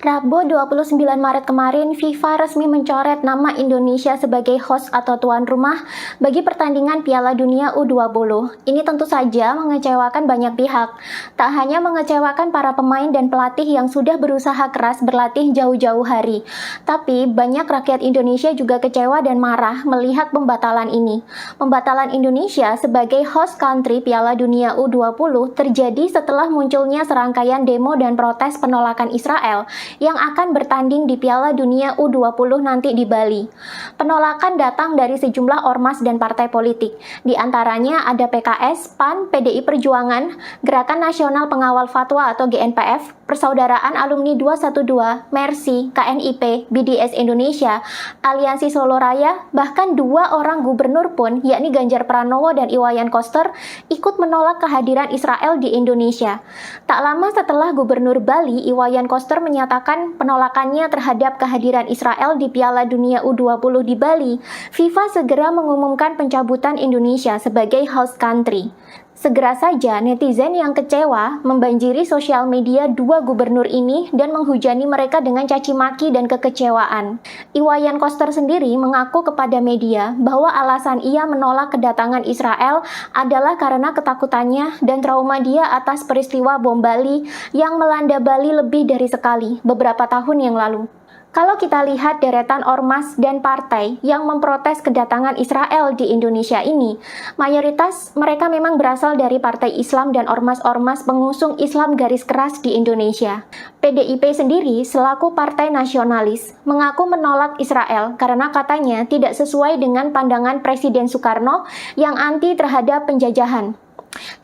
Rabu 29 Maret kemarin, FIFA resmi mencoret nama Indonesia sebagai host atau tuan rumah bagi pertandingan Piala Dunia U20. Ini tentu saja mengecewakan banyak pihak. Tak hanya mengecewakan para pemain dan pelatih yang sudah berusaha keras berlatih jauh-jauh hari, tapi banyak rakyat Indonesia juga kecewa dan marah melihat pembatalan ini. Pembatalan Indonesia sebagai host country Piala Dunia U20 terjadi setelah munculnya serangkaian demo dan protes penolakan Israel yang akan bertanding di Piala Dunia U20 nanti di Bali. Penolakan datang dari sejumlah ormas dan partai politik. Di antaranya ada PKS, PAN, PDI Perjuangan, Gerakan Nasional Pengawal Fatwa atau GNPF, Persaudaraan Alumni 212, Mercy, KNIP, BDS Indonesia, Aliansi Solo Raya, bahkan dua orang gubernur pun, yakni Ganjar Pranowo dan Iwayan Koster, ikut menolak kehadiran Israel di Indonesia. Tak lama setelah Gubernur Bali, Iwayan Koster menyatakan penolakannya terhadap kehadiran Israel di Piala Dunia U20 di Bali, FIFA segera mengumumkan pencabutan Indonesia sebagai host country. Segera saja netizen yang kecewa membanjiri sosial media dua gubernur ini dan menghujani mereka dengan caci maki dan kekecewaan. Iwayan Koster sendiri mengaku kepada media bahwa alasan ia menolak kedatangan Israel adalah karena ketakutannya dan trauma dia atas peristiwa bom Bali yang melanda Bali lebih dari sekali beberapa tahun yang lalu. Kalau kita lihat deretan ormas dan partai yang memprotes kedatangan Israel di Indonesia ini, mayoritas mereka memang berasal dari partai Islam dan ormas-ormas pengusung Islam garis keras di Indonesia. PDIP sendiri selaku partai nasionalis mengaku menolak Israel karena katanya tidak sesuai dengan pandangan Presiden Soekarno yang anti terhadap penjajahan.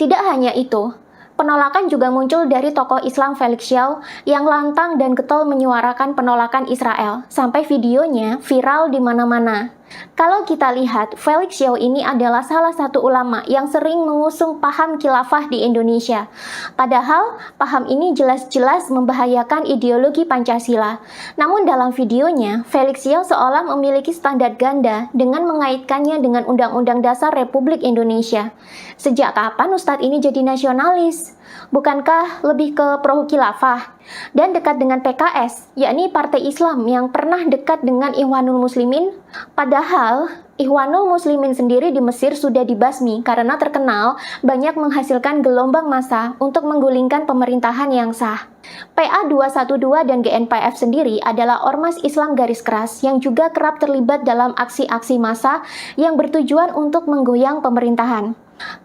Tidak hanya itu, penolakan juga muncul dari tokoh Islam Felix Xiao yang lantang dan getol menyuarakan penolakan Israel, sampai videonya viral di mana-mana. Kalau kita lihat, Felix Xiao ini adalah salah satu ulama yang sering mengusung paham khilafah di Indonesia. Padahal, paham ini jelas-jelas membahayakan ideologi Pancasila. Namun dalam videonya, Felix Xiao seolah memiliki standar ganda dengan mengaitkannya dengan Undang-Undang Dasar Republik Indonesia. Sejak kapan Ustadz ini jadi nasionalis? Bukankah lebih ke pro khilafah? Dan dekat dengan PKS, yakni Partai Islam yang pernah dekat dengan Ikhwanul Muslimin? Padahal, Ikhwanul Muslimin sendiri di Mesir sudah dibasmi karena terkenal banyak menghasilkan gelombang massa untuk menggulingkan pemerintahan yang sah. PA 212 dan GNPF sendiri adalah ormas Islam garis keras yang juga kerap terlibat dalam aksi-aksi massa yang bertujuan untuk menggoyang pemerintahan.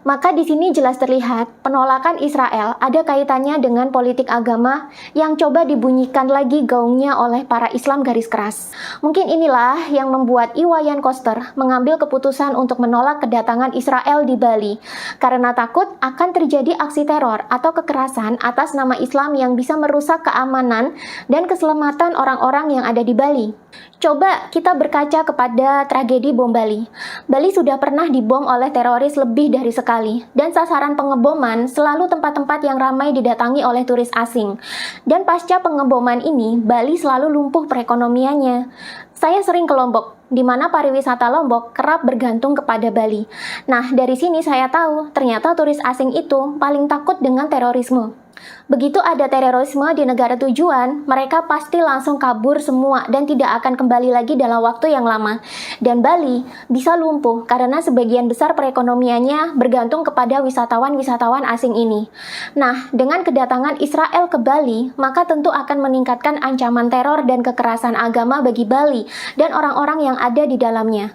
Maka di sini jelas terlihat penolakan Israel ada kaitannya dengan politik agama yang coba dibunyikan lagi gaungnya oleh para Islam garis keras. Mungkin inilah yang membuat Iwayan Koster mengambil keputusan untuk menolak kedatangan Israel di Bali karena takut akan terjadi aksi teror atau kekerasan atas nama Islam yang bisa merusak keamanan dan keselamatan orang-orang yang ada di Bali. Coba kita berkaca kepada tragedi bom Bali. Bali sudah pernah dibom oleh teroris lebih dari sekali, dan sasaran pengeboman selalu tempat-tempat yang ramai didatangi oleh turis asing. Dan pasca pengeboman ini, Bali selalu lumpuh perekonomiannya. Saya sering ke Lombok, di mana pariwisata Lombok kerap bergantung kepada Bali. Nah, dari sini saya tahu ternyata turis asing itu paling takut dengan terorisme. Begitu ada terorisme di negara tujuan, mereka pasti langsung kabur semua dan tidak akan kembali lagi dalam waktu yang lama. Dan Bali bisa lumpuh karena sebagian besar perekonomiannya bergantung kepada wisatawan-wisatawan asing ini. Nah, dengan kedatangan Israel ke Bali, maka tentu akan meningkatkan ancaman teror dan kekerasan agama bagi Bali dan orang-orang yang ada di dalamnya.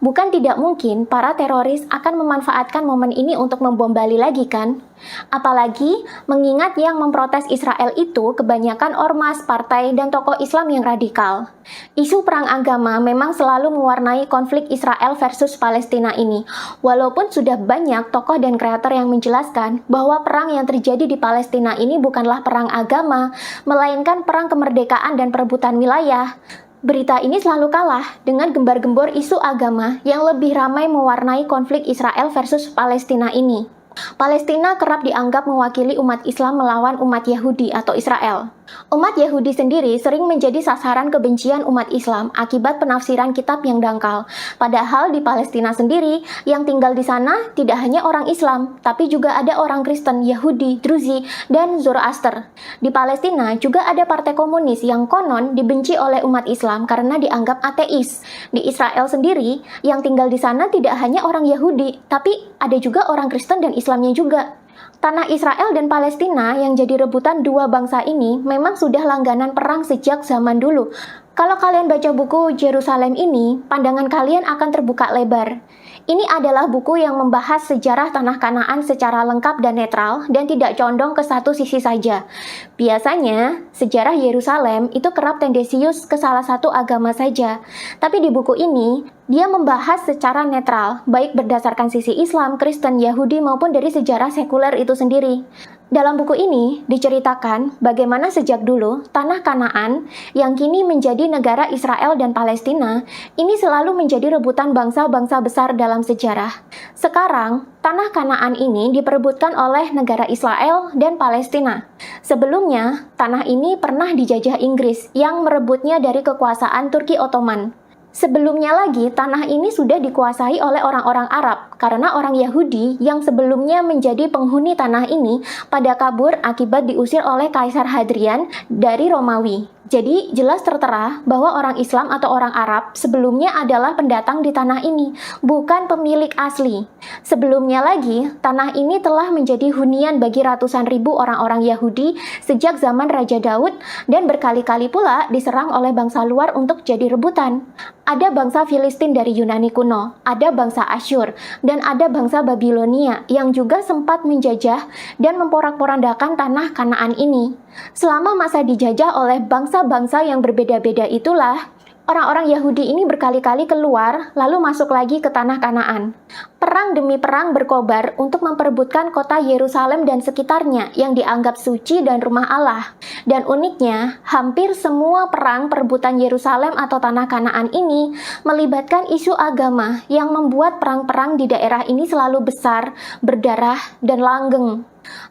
Bukan tidak mungkin para teroris akan memanfaatkan momen ini untuk membom Bali lagi kan? Apalagi mengingat yang memprotes Israel itu kebanyakan ormas, partai, dan tokoh Islam yang radikal. Isu perang agama memang selalu mewarnai konflik Israel versus Palestina ini. Walaupun sudah banyak tokoh dan kreator yang menjelaskan bahwa perang yang terjadi di Palestina ini bukanlah perang agama, melainkan perang kemerdekaan dan perebutan wilayah. Berita ini selalu kalah dengan gembar-gembor isu agama yang lebih ramai mewarnai konflik Israel versus Palestina ini. Palestina kerap dianggap mewakili umat Islam melawan umat Yahudi atau Israel. Umat Yahudi sendiri sering menjadi sasaran kebencian umat Islam akibat penafsiran kitab yang dangkal. Padahal di Palestina sendiri, yang tinggal di sana tidak hanya orang Islam, tapi juga ada orang Kristen, Yahudi, Druzi, dan Zoroaster. Di Palestina juga ada partai komunis yang konon dibenci oleh umat Islam karena dianggap ateis. Di Israel sendiri, yang tinggal di sana tidak hanya orang Yahudi, tapi ada juga orang Kristen dan Islamnya juga. Tanah Israel dan Palestina yang jadi rebutan dua bangsa ini memang sudah langganan perang sejak zaman dulu. Kalau kalian baca buku Yerusalem ini, pandangan kalian akan terbuka lebar. Ini adalah buku yang membahas sejarah tanah Kanaan secara lengkap dan netral dan tidak condong ke satu sisi saja. Biasanya, sejarah Yerusalem itu kerap tendensius ke salah satu agama saja. Tapi di buku ini, dia membahas secara netral, baik berdasarkan sisi Islam, Kristen, Yahudi maupun dari sejarah sekuler itu sendiri. Dalam buku ini diceritakan bagaimana sejak dulu tanah Kanaan yang kini menjadi negara Israel dan Palestina ini selalu menjadi rebutan bangsa-bangsa besar dalam sejarah. Sekarang, tanah Kanaan ini diperebutkan oleh negara Israel dan Palestina. Sebelumnya, tanah ini pernah dijajah Inggris yang merebutnya dari kekuasaan Turki Ottoman. Sebelumnya lagi, tanah ini sudah dikuasai oleh orang-orang Arab karena orang Yahudi yang sebelumnya menjadi penghuni tanah ini pada kabur akibat diusir oleh Kaisar Hadrian dari Romawi. Jadi jelas tertera bahwa orang Islam atau orang Arab sebelumnya adalah pendatang di tanah ini, bukan pemilik asli. Sebelumnya lagi, tanah ini telah menjadi hunian bagi ratusan ribu orang-orang Yahudi sejak zaman Raja Daud dan berkali-kali pula diserang oleh bangsa luar untuk jadi rebutan. Ada bangsa Filistin dari Yunani kuno, ada bangsa Asyur, dan ada bangsa Babilonia yang juga sempat menjajah dan memporak-porandakan tanah Kanaan ini. Selama masa dijajah oleh bangsa-bangsa yang berbeda-beda itulah, orang-orang Yahudi ini berkali-kali keluar lalu masuk lagi ke tanah Kanaan. Perang demi perang berkobar untuk memperebutkan kota Yerusalem dan sekitarnya yang dianggap suci dan rumah Allah. Dan uniknya, hampir semua perang perebutan Yerusalem atau tanah Kanaan ini melibatkan isu agama yang membuat perang-perang di daerah ini selalu besar, berdarah, dan langgeng.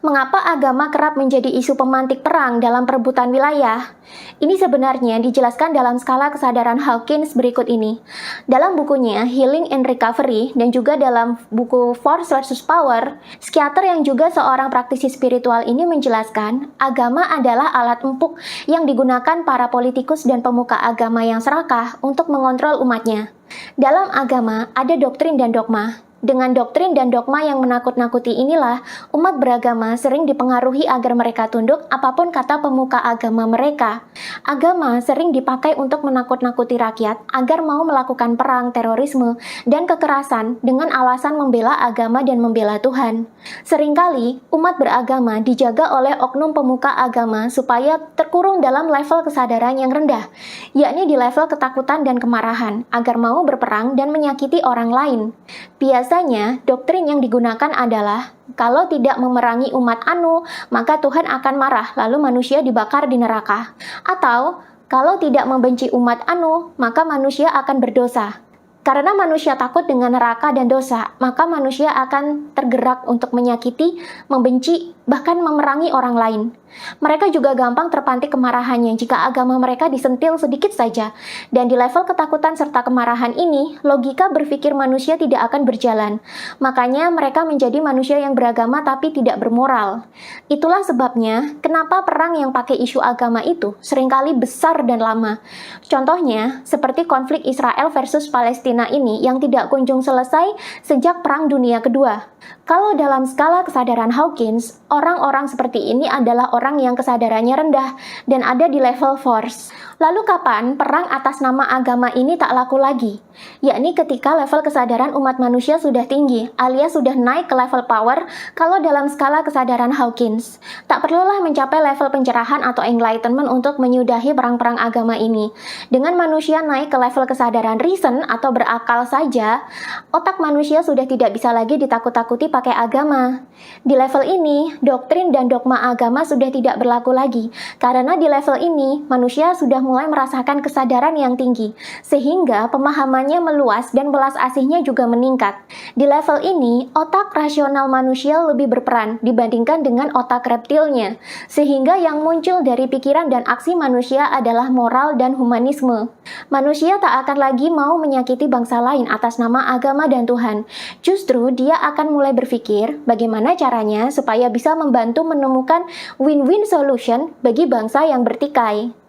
Mengapa agama kerap menjadi isu pemantik perang dalam perebutan wilayah? Ini sebenarnya dijelaskan dalam skala kesadaran Hawkins berikut ini. Dalam bukunya Healing and Recovery dan juga dalam buku Force versus Power, psikiater yang juga seorang praktisi spiritual ini menjelaskan agama adalah alat empuk yang digunakan para politikus dan pemuka agama yang serakah untuk mengontrol umatnya. Dalam agama ada doktrin dan dogma. Dengan doktrin dan dogma yang menakut-nakuti inilah, umat beragama sering dipengaruhi agar mereka tunduk apapun kata pemuka agama mereka. Agama sering dipakai untuk menakut-nakuti rakyat agar mau melakukan perang, terorisme, dan kekerasan dengan alasan membela agama dan membela Tuhan. Seringkali, umat beragama dijaga oleh oknum pemuka agama supaya terkurung dalam level kesadaran yang rendah, yakni di level ketakutan dan kemarahan, agar mau berperang dan menyakiti orang lain. Biasanya, doktrin yang digunakan adalah, kalau tidak memerangi umat Anu, maka Tuhan akan marah, lalu manusia dibakar di neraka. Atau, kalau tidak membenci umat Anu, maka manusia akan berdosa. Karena manusia takut dengan neraka dan dosa, maka manusia akan tergerak untuk menyakiti, membenci, bahkan memerangi orang lain. Mereka juga gampang terpantik kemarahannya jika agama mereka disentil sedikit saja. Dan di level ketakutan serta kemarahan ini, logika berpikir manusia tidak akan berjalan. Makanya mereka menjadi manusia yang beragama tapi tidak bermoral. Itulah sebabnya kenapa perang yang pakai isu agama itu seringkali besar dan lama. Contohnya, seperti konflik Israel versus Palestina ini yang tidak kunjung selesai sejak Perang Dunia Kedua. Kalau dalam skala kesadaran Hawkins, orang-orang seperti ini adalah orang yang kesadarannya rendah dan ada di level force. Lalu kapan perang atas nama agama ini tak laku lagi? Yakni ketika level kesadaran umat manusia sudah tinggi, alias sudah naik ke level power kalau dalam skala kesadaran Hawkins. Tak perlulah mencapai level pencerahan atau enlightenment untuk menyudahi perang-perang agama ini. Dengan manusia naik ke level kesadaran reason atau berakal saja, otak manusia sudah tidak bisa lagi ditakut-takuti ditakuti pakai agama. Di level ini, doktrin dan dogma agama sudah tidak berlaku lagi, karena di level ini, manusia sudah mulai merasakan kesadaran yang tinggi, sehingga pemahamannya meluas dan belas asihnya juga meningkat. Di level ini, otak rasional manusia lebih berperan dibandingkan dengan otak reptilnya, sehingga yang muncul dari pikiran dan aksi manusia adalah moral dan humanisme. Manusia tak akan lagi mau menyakiti bangsa lain atas nama agama dan Tuhan. Justru dia akan mulai berpikir bagaimana caranya supaya bisa membantu menemukan win-win solution bagi bangsa yang bertikai.